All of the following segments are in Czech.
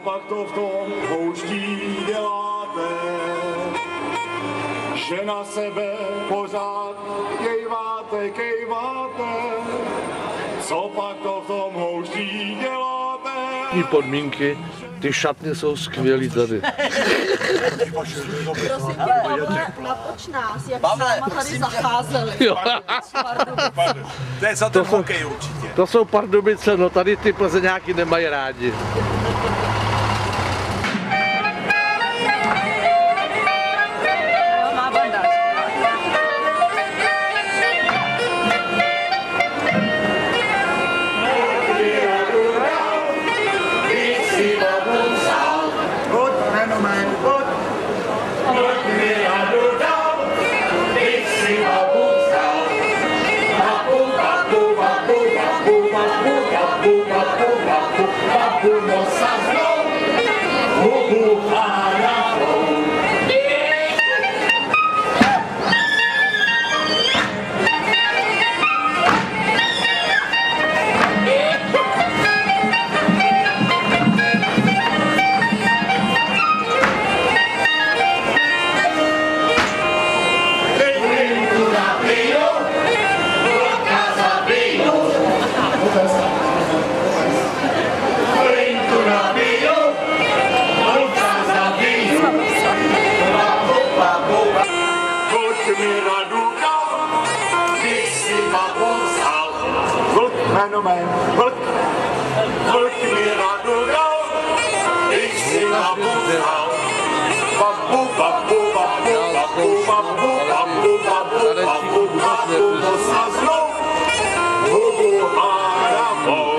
pak to v tom pouští děláte, že na sebe pořád kejváte, co pak to v tom houští děláte? Podmínky, ty šatny jsou skvělý tady. Prosím tě, Pavle, natoč nás, jak s náma tady zacházeli. To je za ten hokej určitě. To jsou Pardubice, no tady ty Plzeňáky nemají rádi. Vlk mi radu dal, když si nabuzal. Babu, babu, babu, babu, babu, babu, babu, babu, babu, osaznou hubu hádavou.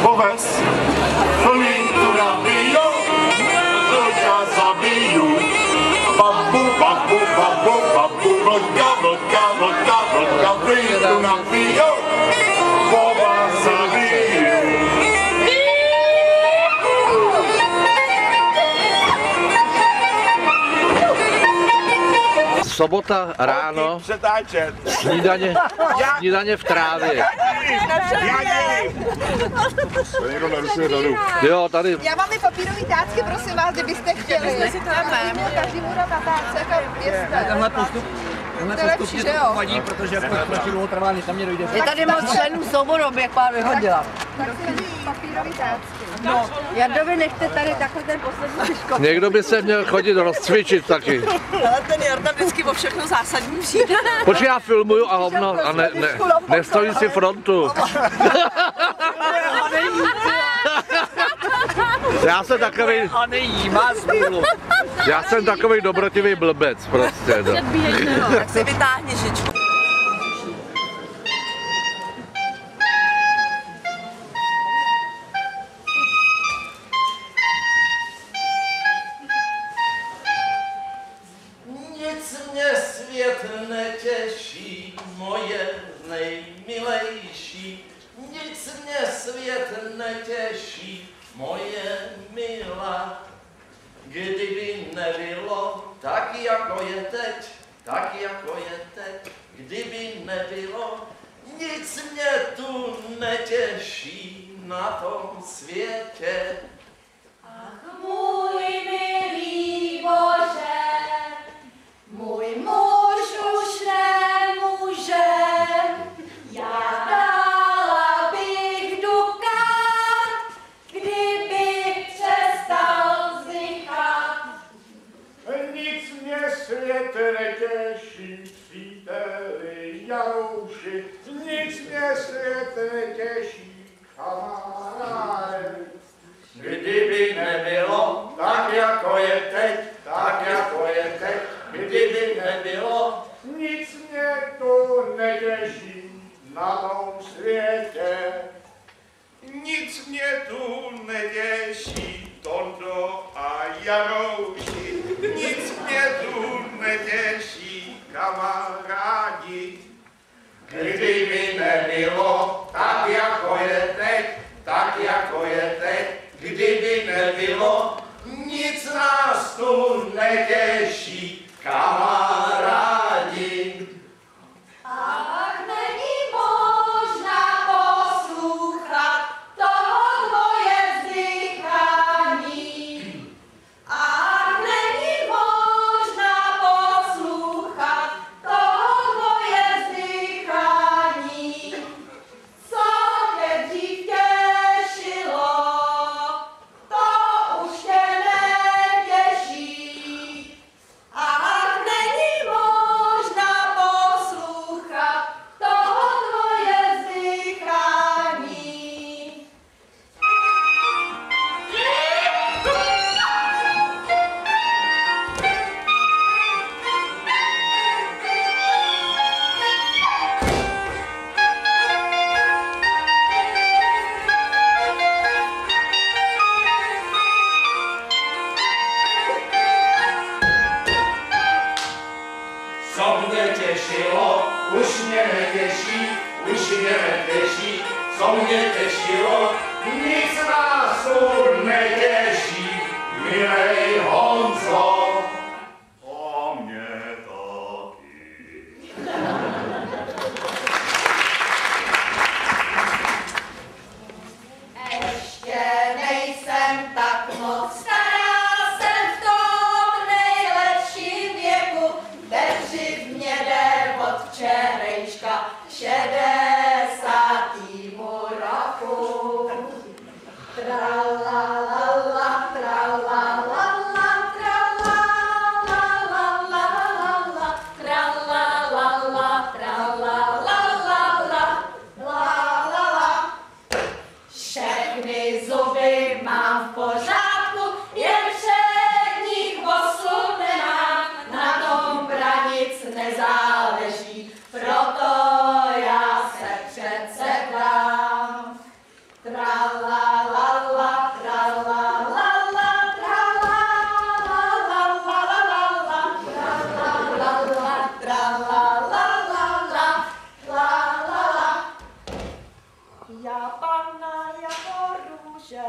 Poves, flintu nabiju, vlka zabiju. Babu, babu, babu, babu, vlka, vlka, vlka, vlka, flintu nabiju, pova zabiju. Sobota ráno, snídaně v trávě. Jo, tady. Já mám i papírový tácky, prosím vás, kdybyste chtěli. Každý bude na táce, jako věřte. Tenhle postup mě to vadí, protože jako strašně dlouho trvá, než tam mě dojde. Je tady moc členů souboru, jak pár vyhodila. Tak si papírový tácky. No, Jardovi nechte tady takhle ten poslední škod. Někdo by se měl chodit rozcvičit taky. Ale ten Jarda vždycky o všechno zásadní přijde. Počkej, já filmuju a hovno, a nestojí si frontu. Já jsem takový... A nejí, má smůlu. Já jsem takový dobrotivý blbec prostě. No. Tak si vytáhni žičku. Nic mě svět netěší, moje nejmilejší. Nic mě svět netěší, moje milá. Kdyby nebylo tak, jako je teď, tak, jako je teď. Kdyby nebylo, nic mě tu netěší na tom světě. Ach, můj milý Bože, můj muž už nemůže, já dala bych dukát, kdyby přestal vzdychat. Nic mě svět netěší, příteli Jarouši, nic mě svět netěší, kamaráde. Kdyby nebylo tak, jako je teď, tak, jako je teď. Kdyby nebylo, nic mě tu netěší na tom světě. Nic mě tu neděší, Tondo a Jarouši. Nic mě tu neděší, kamarádi. kamarádi. Kdyby nebylo tak, jako je teď, kdyby nebylo, nic nás tu netěší, kamarádi. Ach, není možná poslouchat toho tvoje vzdychání. Ach, není možná poslouchat toho tvoje vzdychání. Co tě dřív těšilo, to už tě netěší. Ach, není možná poslouchat toho tvoje vzdychání. Co mě těšilo, už mě netěší, co mě těšilo, nic nás tu netěší, milej Honzo. A mě taky. Ještě nejsem tak moc stará, jsem v tom nejlepším věku, Bedřiv mě jde od včerejška 60. roku. Tralalala, tralalala, tralalala, tralalala, tralalala, lalala. Všechny zuby mám v pořádku, jen předních osud nemám, na tom pranic nezáleží, proto já se přece dám. Tralalala, tralalala, tralalala, tralalala, tralalala, lalala. Já panna jako růže,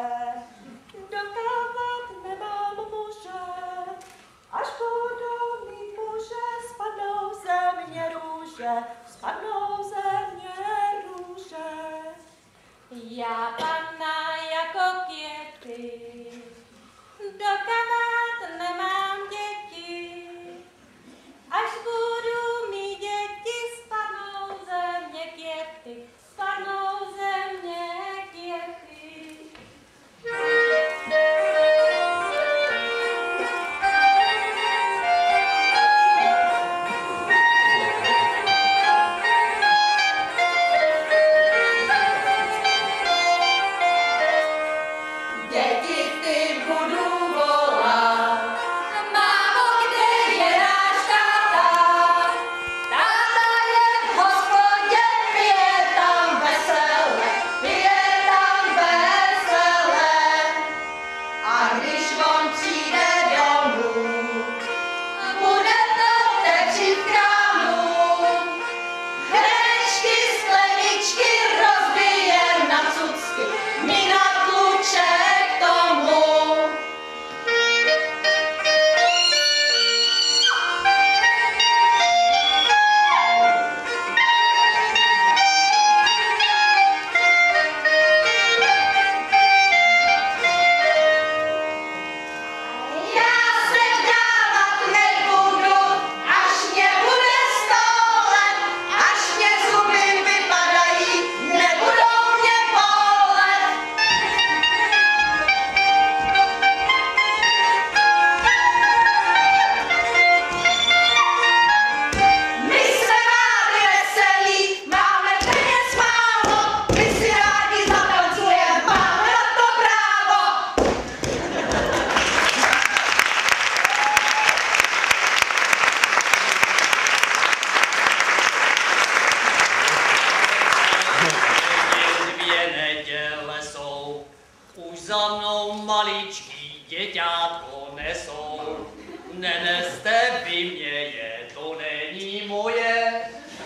dokávat nemám muže. Až budu mít muže, spadnou ze mě růže, spadnou ze mě růže. Já panna jako květy, dokávat nemám děti. Až budu mít děti, spadnou ze mě květy, spadnou ze mě květy. Děti ty budu volat,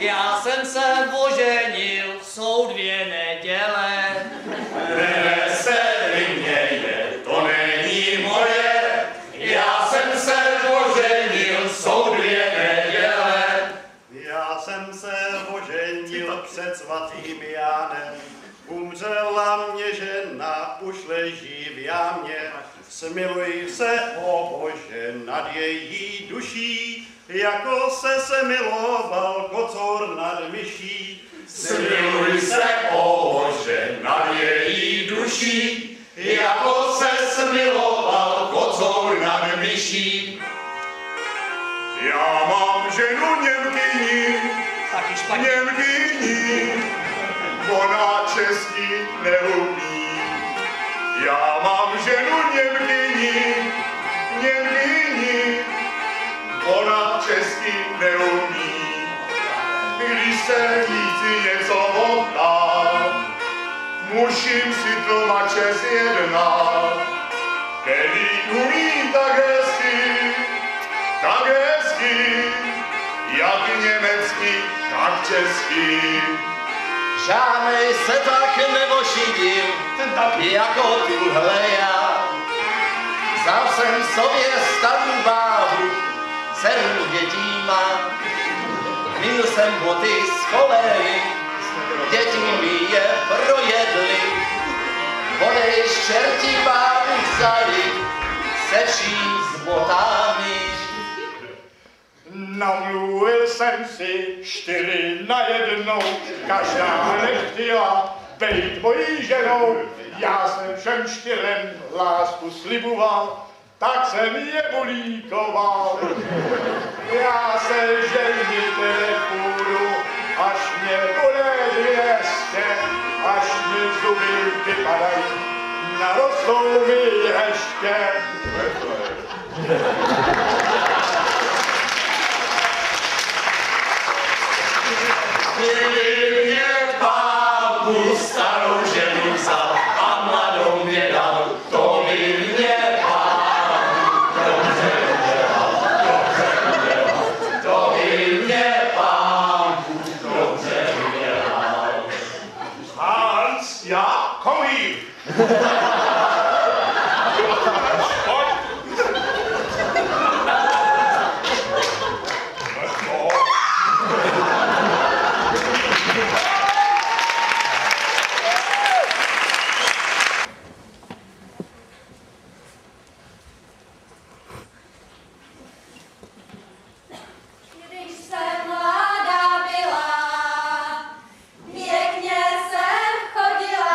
Já jsem se oženil, jsou 2 neděle. Neveselý mě je, to není moje. Já jsem se oženil, jsou 2 neděle. Já jsem se oženil před svatým Jánem. Umřela mě žena, už leží v jámě. Smiluj se, o Bože, nad její duší, jako se smiloval kocour nad myší. Smiluj se, o Bože, nad její duší, jako se smiloval kocour nad myší. Já mám ženu Němkyni, Němkyni, ona česky neumí. Já mám ženu Němkyni, Němkyni, ona česky neumí. Když se jí něco optá, musím si tlumače zjednat, který umí tak hezky, jak německy, tak česky. Žádnej se tak nevošidil, jako tuhle já. Vzal jsem sobě starou bábu, 7 dětí mám. Minul jsem boty z cholery, děti mi je projedly. Vodej čertí bábu vzali, se vším s botami. Namluvil jsem si 4 najednou, každá nechtěla být mojí ženou. Já jsem všem 4 lásku sliboval, tak jsem je bulíkoval. Já se ženit nepůjdu, až mě bude 200, až mě zuby vypadají, narostou mi ještě. Kdyby mě Pán starou ženu vzal a mladou mě dal, to by mě Pán dobře udělal, to by mě Pán dobře udělal. Hans, já komím. Když jsem mladá byla, pěkně jsem chodila.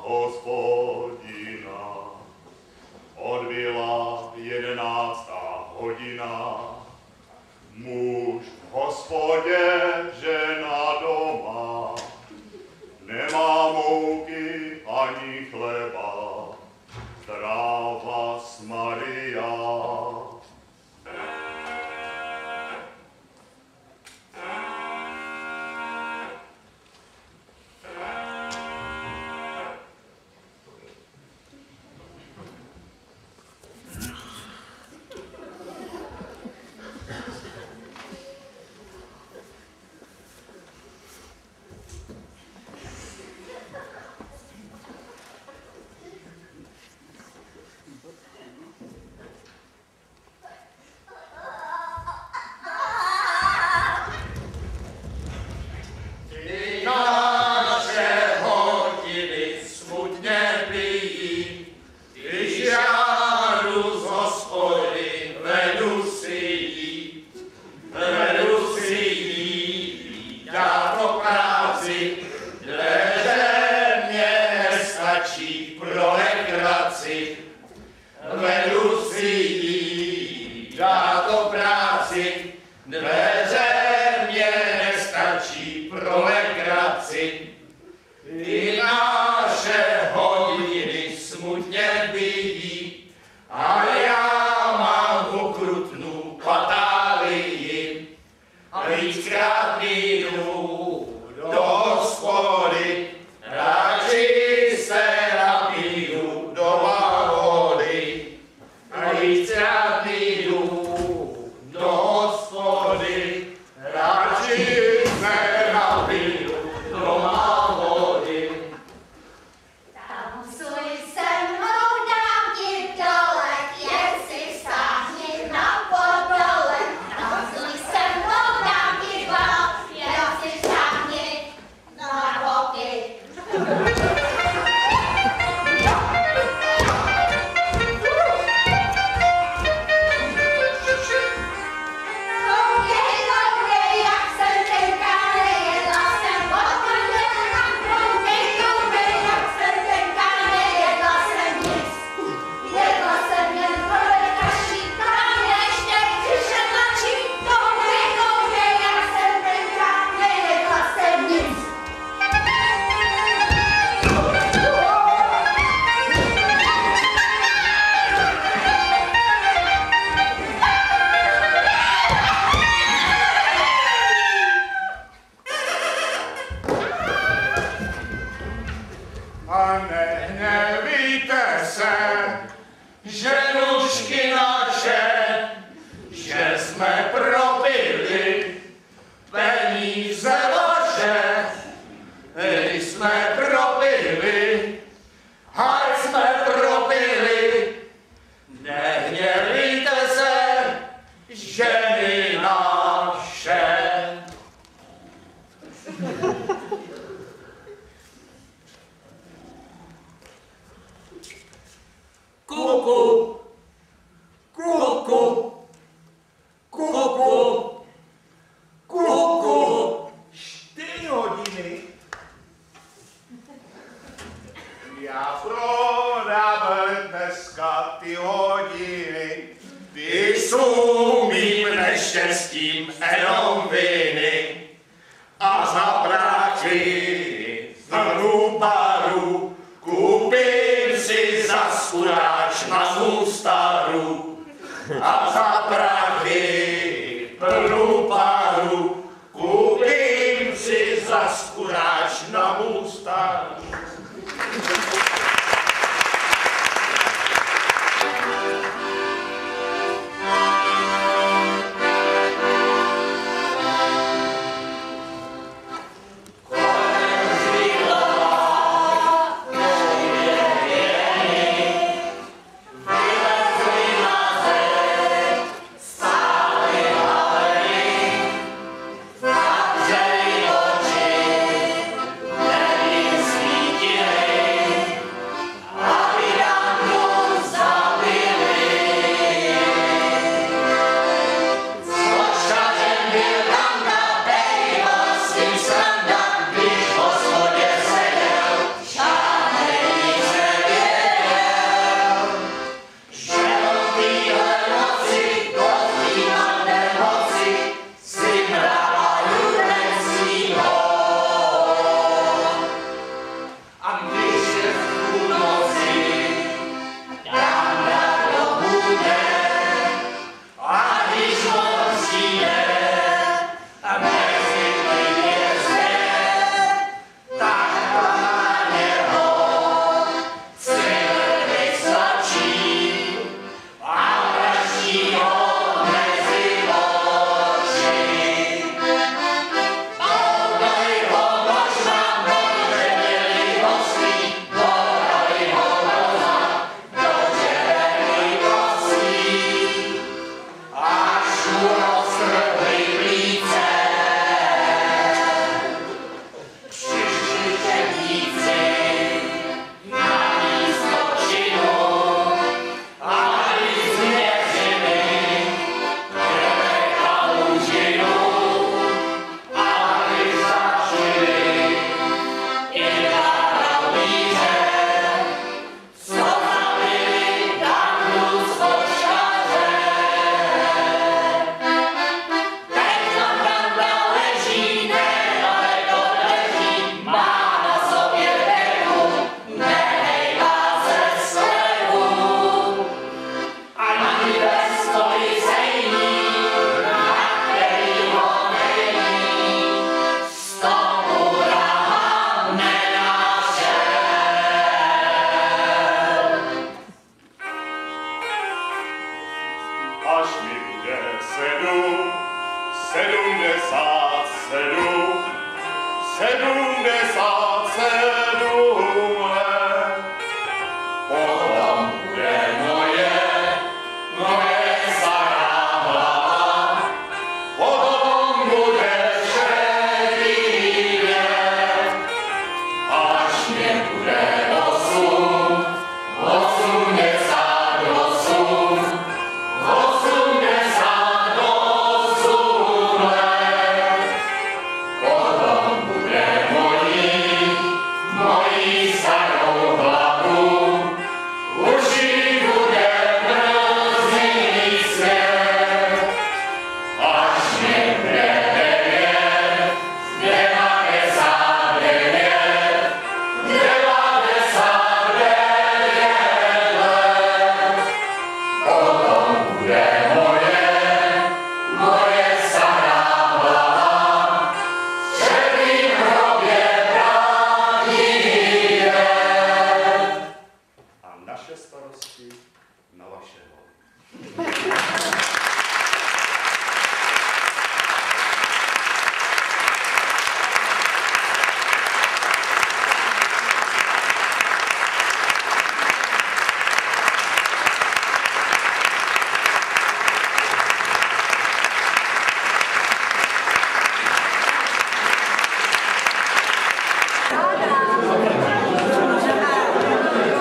Hospodina. Odbyla 11. hodina. Muž v hospodě, žena doma. Nemá mouky ani chleba. Zdravá Maria. Stop!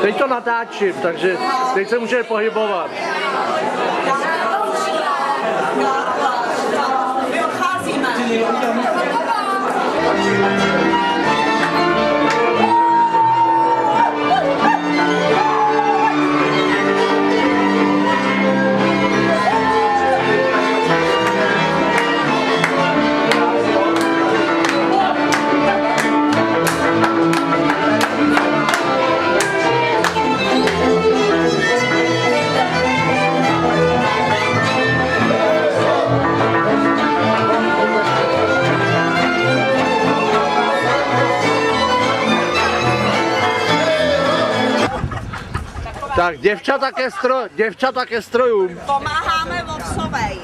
Teď to natáčím, takže teď se může pohybovat. My odcházíme. Tak, děvčata ke strojům. Pomáháme ovsovej.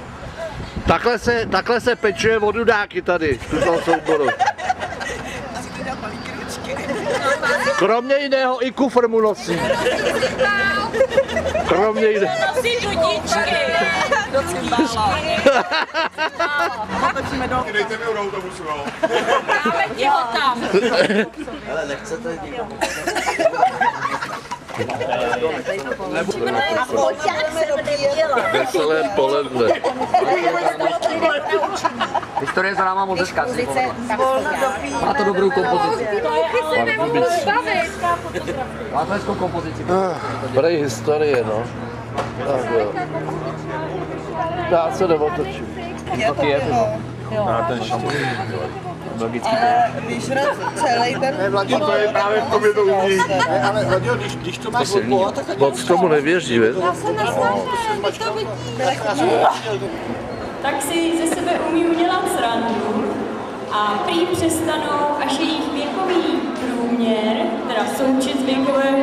Takhle se pečuje vodudáky tady, v tomto souboru. Kromě jiného i kufr mu nosí. Kromě jiného. Nosí dudičky. Do cymbála. Dejte mi do autobusu, jo. Dáme ti ho tam. Ale nechcete někomu. Veselé poledne. Historie za náma moc hezká. Má to dobrou kompozici. Má to hezkou kompozici. Brej historie, no. Tak jo. Já se neotočím. To je Logicky. Vyžrat celý ten... Ne, Vladě, to je právě v tobě to umí. Ne, ale Vladě, když to máš odbovat, tak... Moc tomu nevěří, víš? Já se nesnažím, to vidíš. Tak si ze sebe umí udělat srandu a prý přestanou, až jejich věkový průměr, teda součet věkového